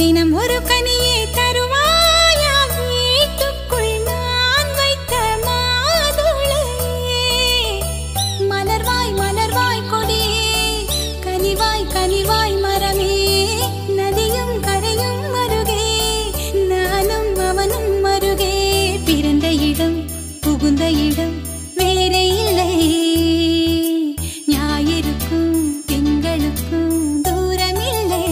தினம் ஒரு கனியே தருவாயா வீட்டுக்குள் நான் வைத்த மாதுளையே. மலர்வாய் மலர்வாய் கொடியே கனிவாய் கனிவாய் மரமே. நதியும் கரையும் அருகே நானும் அவனும் அருகே. பிறந்த இடம் புகுந்த இடம் வேறே இல்லை. ஞாயிறுக்கும் திங்களுக்கும் தூரமில்லை.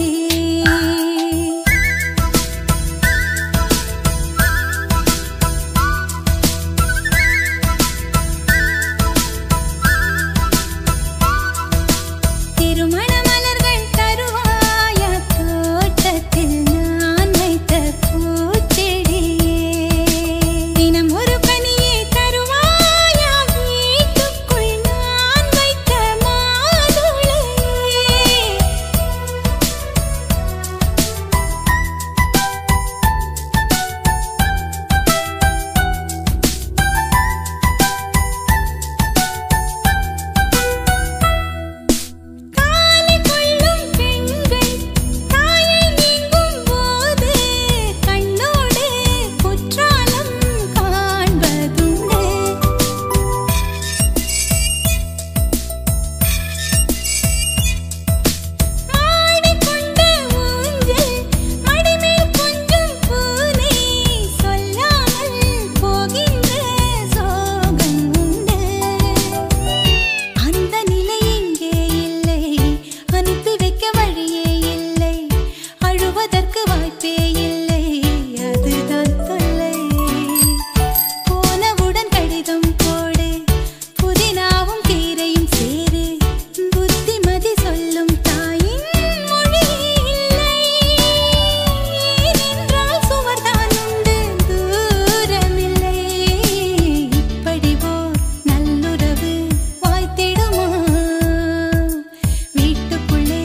திருமண மலர்கள் தருவாயா தோட்டத்தில் நான் வைத்த பூச்செடியே. தினம் ஒரு கனியே தருவாயா வீட்டுக்குள் நான் வைத்த மாதுளையே. காலை கொள்ளும் பெண்கள் தாயை நீங்கும் போது கண்ணோடு குற்றாலம் காண்பதுண்டு. ஆடிக்கொண்ட ஊஞ்சல் மடிமேல் கொஞ்சம் பூனை சொல்லாமல் போகின்ற சோகம் உண்டு. அந்த நிலை இங்கே இல்லை. அனுப்பி வைக்க வழியே இல்லை. அழுவதற்கு வாய்ப்பே இல்லை. அதுதான் தொல்லை. போனவுடன் கடிதம் போடு. புதினாவும் கீரையும் சேரு. புத்திமதி சொல்லும் தாயின் மொழி இல்லை. ஏனென்றால் சுவர்தான் உண்டு தூரமில்லை. இப்படி ஓர் நல்லுறவு வாய்த்திடுமா? வீட்டுக்குள்ளே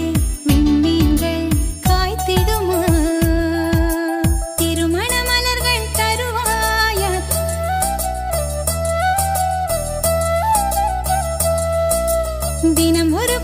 விண்மீன்கள் காய்த்திடுமா? திருமண மலர்கள் தருவாயா தினம் ஒரு